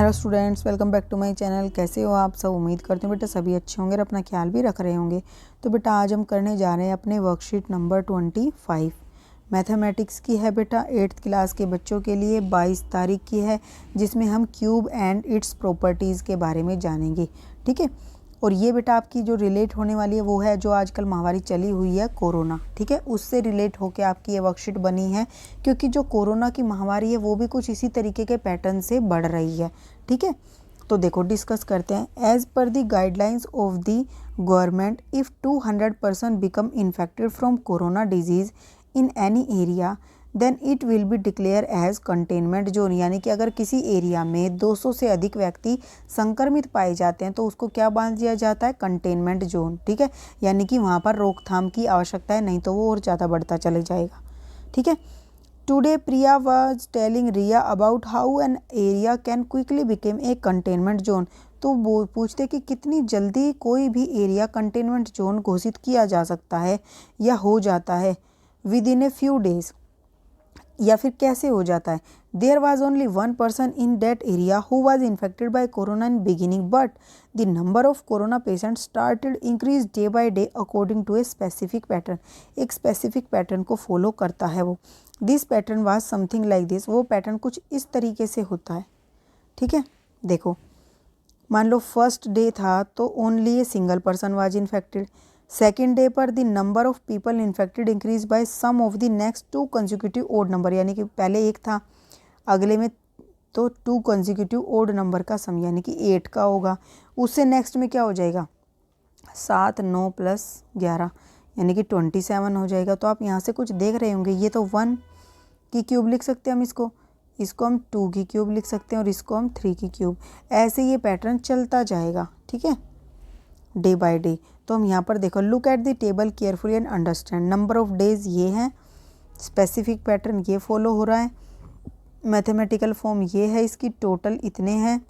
Hello students, welcome back to my channel. कैसे हो आप सब? उम्मीद करते हैं बेटा सभी अच्छे होंगे और अपना ख्याल भी रख रहे होंगे। तो बेटा आज हम करने जा रहे हैं अपने वर्कशीट नंबर 25 मैथमेटिक्स की है बेटा। 8th क्लास के बच्चों के लिए 22 तारीख की है, जिसमें हम क्यूब एंड इट्स प्रॉपर्टीज़ के बारे में जानेंगे। ठीक है, और ये बेटा आपकी जो रिलेट होने वाली है वो है जो आजकल महामारी चली हुई है कोरोना। ठीक है, उससे रिलेट होकर आपकी ये वर्कशीट बनी है, क्योंकि जो कोरोना की महामारी है वो भी कुछ इसी तरीके के पैटर्न से बढ़ रही है। ठीक है, तो देखो डिस्कस करते हैं। As per the guidelines of the government, if 200% become infected from corona disease in any area then it will be declare as containment zone. यानी कि अगर किसी एरिया में 200 से अधिक व्यक्ति संक्रमित पाए जाते हैं तो उसको क्या बांध दिया जाता है? Containment zone. ठीक है, यानी कि वहाँ पर रोकथाम की आवश्यकता है, नहीं तो वो और ज़्यादा बढ़ता चले जाएगा। ठीक है, today Priya was telling Riya about how an area can quickly became a containment zone. तो वो पूछते कि कितनी जल्दी कोई भी एरिया कंटेनमेंट जोन घोषित किया जा सकता है या हो जाता है within a few days, या फिर कैसे हो जाता है। There was only 1 person in that area who was infected by corona in beginning, but the number of corona patient started increase day by day according to a specific pattern. एक specific pattern को follow करता है वो। This pattern was something like this. वो pattern कुछ इस तरीके से होता है। ठीक है, देखो मान लो फर्स्ट डे था तो only a single person was infected. Second day पर the number of people infected increase by sum of the next 2 consecutive odd number. यानी कि पहले एक था, अगले में तो 2 कंसेक्यूटिव ओड नंबर का सम यानी कि 8 का होगा। उससे नेक्स्ट में क्या हो जाएगा? 7, 9 प्लस 11 यानी कि 27 हो जाएगा। तो आप यहाँ से कुछ देख रहे होंगे, ये तो 1 की क्यूब लिख सकते हैं हम इसको हम 2 की क्यूब लिख सकते हैं और इसको हम 3 की क्यूब। ऐसे ये पैटर्न चलता जाएगा। ठीक है, डे बाय डे। तो हम यहाँ पर देखो, look at the table carefully and understand. Number of days ये है, स्पेसिफिक पैटर्न ये फॉलो हो रहा है, मैथमेटिकल फॉर्म ये है, इसकी टोटल इतने हैं,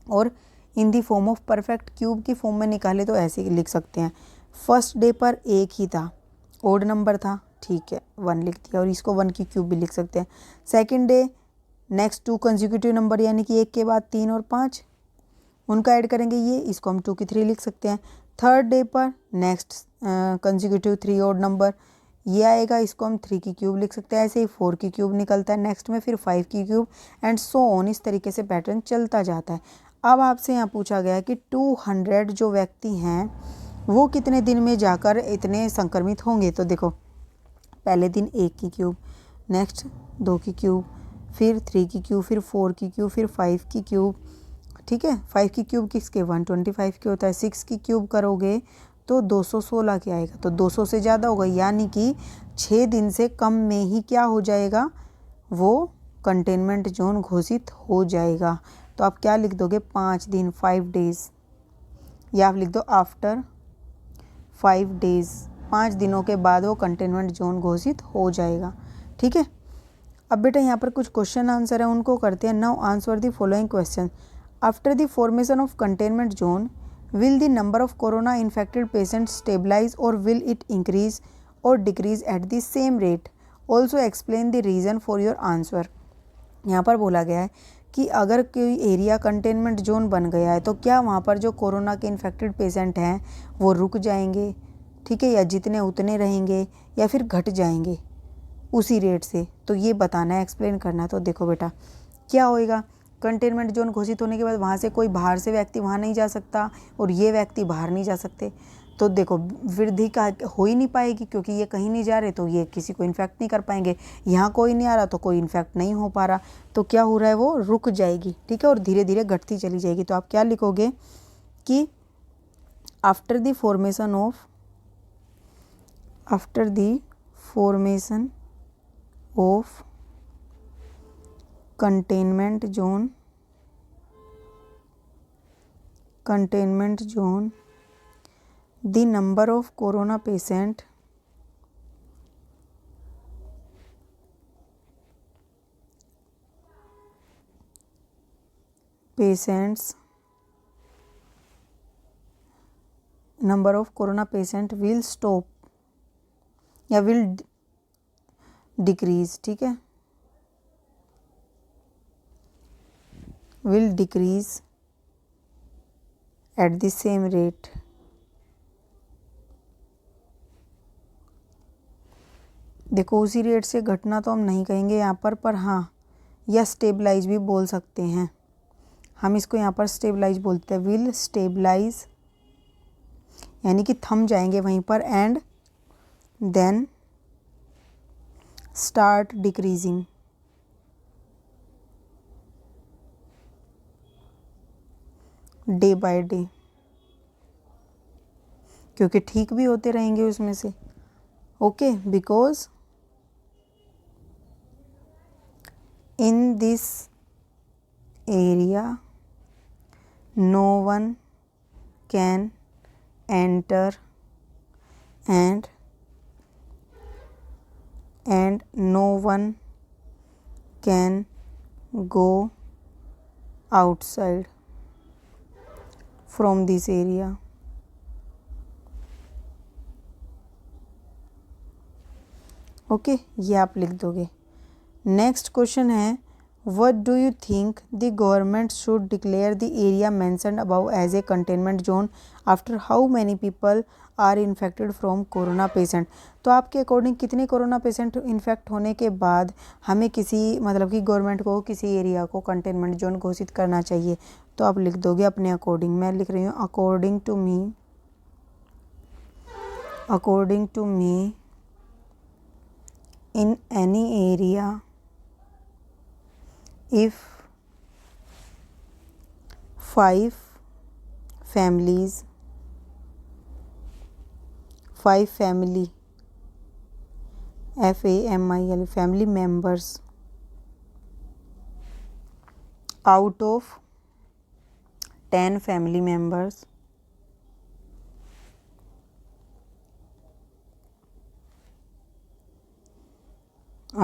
और in the form of perfect cube की फॉर्म में निकाले तो ऐसे लिख सकते हैं। फर्स्ट डे पर एक ही था, ओड नंबर था, ठीक है 1 लिख दिया, और इसको 1 की क्यूब भी लिख सकते हैं। Second day next 2 consecutive number यानी कि एक के बाद 3 और 5 उनका ऐड करेंगे, ये इसको हम 2 की 3 लिख सकते हैं। थर्ड डे पर नेक्स्ट कंसेक्यूटिव 3 ओड नंबर ये आएगा, इसको हम 3 की क्यूब लिख सकते हैं। ऐसे ही 4 की क्यूब निकलता है, नेक्स्ट में फिर 5 की क्यूब एंड सो ऑन। इस तरीके से पैटर्न चलता जाता है। अब आपसे यहाँ पूछा गया है कि 200 जो व्यक्ति हैं वो कितने दिन में जाकर इतने संक्रमित होंगे। तो देखो पहले दिन 1 की क्यूब, नेक्स्ट 2 की क्यूब, फिर 3 की क्यूब, फिर 4 की क्यूब, फिर 5 की क्यूब। ठीक है, 5 की क्यूब किसके? 125 के होता है। 6 की क्यूब करोगे तो 216 के आएगा, तो 200 से ज़्यादा होगा, यानी कि 6 दिन से कम में ही क्या हो जाएगा? वो कंटेनमेंट जोन घोषित हो जाएगा। तो आप क्या लिख दोगे? 5 दिन, 5 डेज, या आप लिख दो आफ्टर 5 डेज। 5 दिनों के बाद वो कंटेनमेंट जोन घोषित हो जाएगा। ठीक है, अब बेटा यहाँ पर कुछ क्वेश्चन आंसर है, उनको करते हैं। Now answer the following question. After the formation of containment zone will the number of corona infected patients stabilize or will it increase or decrease at the same rate? Also explain the reason for your answer। यहाँ पर बोला गया है कि अगर कोई area containment zone बन गया है तो क्या वहाँ पर जो कोरोना के इन्फेक्टेड पेशेंट हैं वो रुक जाएंगे, ठीक है, या जितने उतने रहेंगे, या फिर घट जाएंगे उसी रेट से। तो ये बताना है, एक्सप्लेन करना है। तो देखो बेटा क्या होएगा, कंटेनमेंट जोन घोषित होने के बाद वहाँ से कोई बाहर से व्यक्ति वहाँ नहीं जा सकता और ये व्यक्ति बाहर नहीं जा सकते। तो देखो वृद्धि का हो ही नहीं पाएगी, क्योंकि ये कहीं नहीं जा रहे तो ये किसी को इन्फेक्ट नहीं कर पाएंगे। यहाँ कोई नहीं आ रहा तो कोई इन्फेक्ट नहीं हो पा रहा, तो क्या हो रहा है? वो रुक जाएगी। ठीक है, और धीरे धीरे घटती चली जाएगी। तो आप क्या लिखोगे कि after the formation of containment zone the number of corona patients number of corona patient will stop या will decrease। ठीक है, will decrease at the same rate. देखो उसी रेट से घटना तो हम नहीं कहेंगे यहाँ पर हाँ, या स्टेबलाइज भी बोल सकते हैं, हम इसको यहाँ पर स्टेबलाइज बोलते हैं। विल स्टेबलाइज यानी कि थम जाएंगे वहीं पर, and then start decreasing. Day by day, क्योंकि ठीक भी होते रहेंगे उसमें से। Okay, because in this area no one can enter and no one can go outside from this area. Okay, ये आप लिख दोगे। नेक्स्ट क्वेश्चन है, what do you think the government should declare the area mentioned above as a containment zone after how many people are infected from corona patient? तो आपके according कितने corona patient infect होने के बाद हमें किसी मतलब कि गवर्नमेंट को किसी एरिया को कंटेनमेंट जोन घोषित करना चाहिए? तो आप लिख दोगे अपने अकॉर्डिंग। मैं लिख रही हूँ according to me in any area if 5 family family members out of 10 family members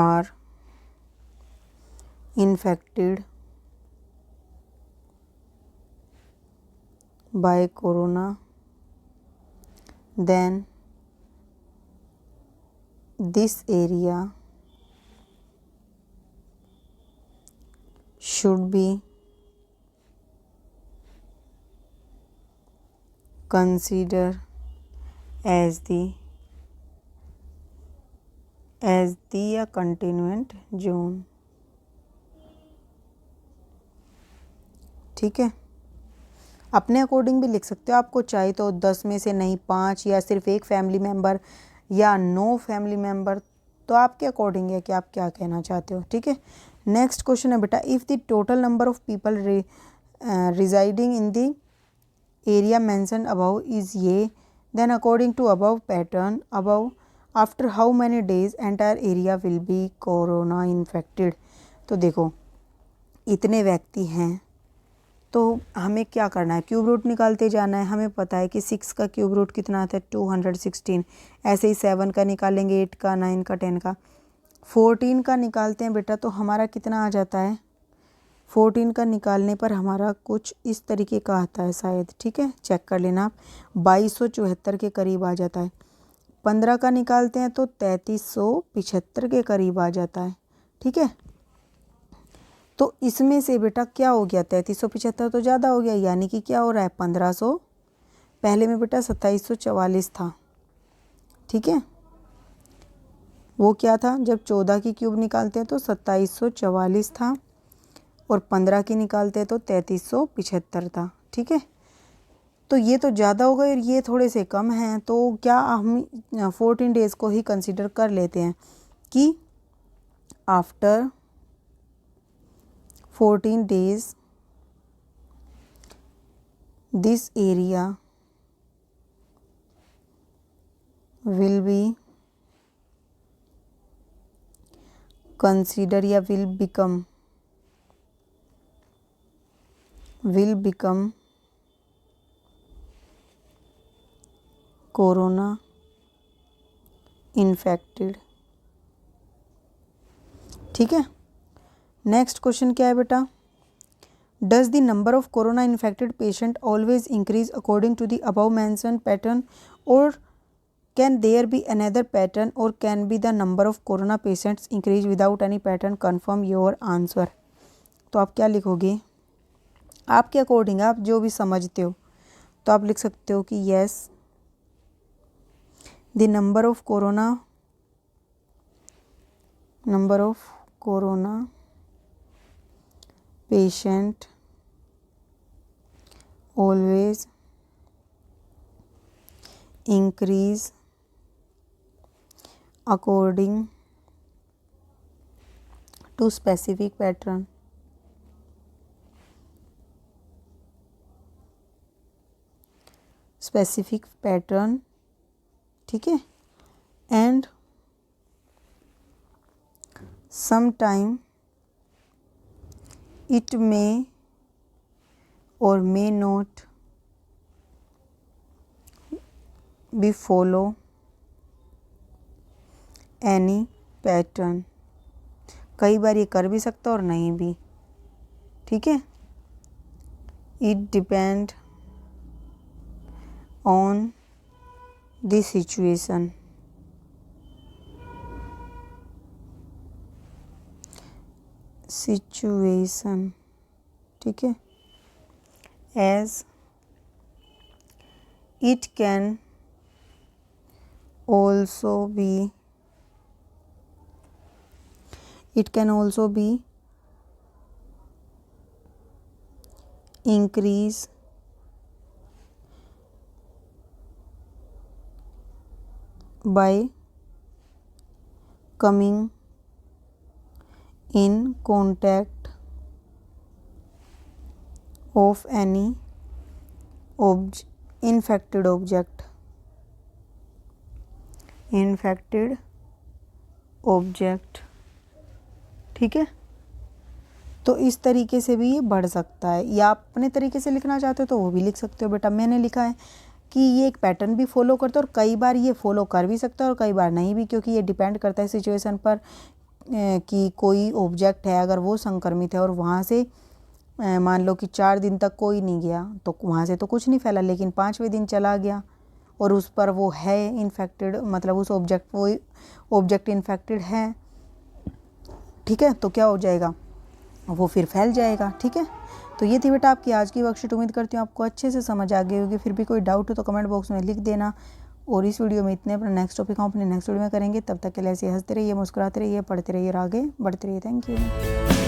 are infected by corona, then this area should be considered as the containment zone. ठीक है, अपने अकॉर्डिंग भी लिख सकते हो, आपको चाहे तो 10 में से नहीं 5 या सिर्फ एक फैमिली मेम्बर या 9 फैमिली मेम्बर, तो आपके अकॉर्डिंग है कि आप क्या कहना चाहते हो। ठीक है, नेक्स्ट क्वेश्चन है बेटा, if the total number of people residing in the area mention above is ये, then according to above pattern above after how many days entire area will be corona infected. तो देखो इतने व्यक्ति हैं तो हमें क्या करना है, क्यूब रूट निकालते जाना है। हमें पता है कि 6 का क्यूब रूट कितना आता है 216, ऐसे ही 7 का निकालेंगे, 8 का, 9 का, 10 का, 14 का निकालते हैं बेटा, तो हमारा कितना आ जाता है, 14 का निकालने पर हमारा कुछ इस तरीके का आता है शायद। ठीक है, चेक कर लेना आप, 2274 के करीब आ जाता है। 15 का निकालते हैं तो 3375 के करीब आ जाता है। ठीक है, तो इसमें से बेटा क्या हो गया, 3375 तो ज़्यादा हो गया, यानी कि क्या हो रहा है 1500, पहले में बेटा 2744 था। ठीक है, वो क्या था, जब 14 की क्यूब निकालते हैं तो 2744 था, और 15 की निकालते हैं तो 3375 था। ठीक है, तो ये तो ज़्यादा हो गए और ये थोड़े से कम हैं, तो क्या हम 14 डेज़ को ही कंसिडर कर लेते हैं कि after 14 days this area will be consider या विल बिकम कोरोना इन्फेक्टेड। ठीक है, नेक्स्ट क्वेश्चन क्या है बेटा, does the number of corona infected patient always increase according to the above mention pattern, और can there be another pattern, और can be the number of corona patients increase without any pattern, confirm your answer. तो आप क्या लिखोगे, आपके according आप जो भी समझते हो। तो आप लिख सकते हो कि yes, the number of corona patient always increase according to specific pattern. ठीक है। And sometime it may or may not be follow any pattern। कई बार ये कर भी सकता और नहीं भी। ठीक है। It depend on the situation। ठीक है। As it can also be increase by coming in contact of any infected object। ठीक है। तो इस तरीके से भी ये बढ़ सकता है, या आप अपने तरीके से लिखना चाहते हो तो वो भी लिख सकते हो। बेटा मैंने लिखा है कि ये एक पैटर्न भी फॉलो करता है और कई बार ये फॉलो कर भी सकता है और कई बार नहीं भी, क्योंकि ये डिपेंड करता है सिचुएशन पर कि कोई ऑब्जेक्ट है अगर वो संक्रमित है और वहाँ से मान लो कि 4 दिन तक कोई नहीं गया तो वहाँ से तो कुछ नहीं फैला, लेकिन 5वें दिन चला गया और उस पर वो है इन्फेक्टेड, मतलब उस ऑब्जेक्ट इन्फेक्टेड है। ठीक है। तो क्या हो जाएगा, वो फिर फैल जाएगा। ठीक है। तो ये थी बेटा आपकी आज की वर्कशीट। उम्मीद करती हूँ आपको अच्छे से समझ आ गई होगी। फिर भी कोई डाउट हो तो कमेंट बॉक्स में लिख देना। और इस वीडियो में इतने, अपना नेक्स्ट टॉपिक हम अपने नेक्स्ट वीडियो में करेंगे। तब तक के लिए ऐसे हंसते रहिए, मुस्कुराते रहिए, पढ़ते रहिए और आगे बढ़ते रहिए। Thank you.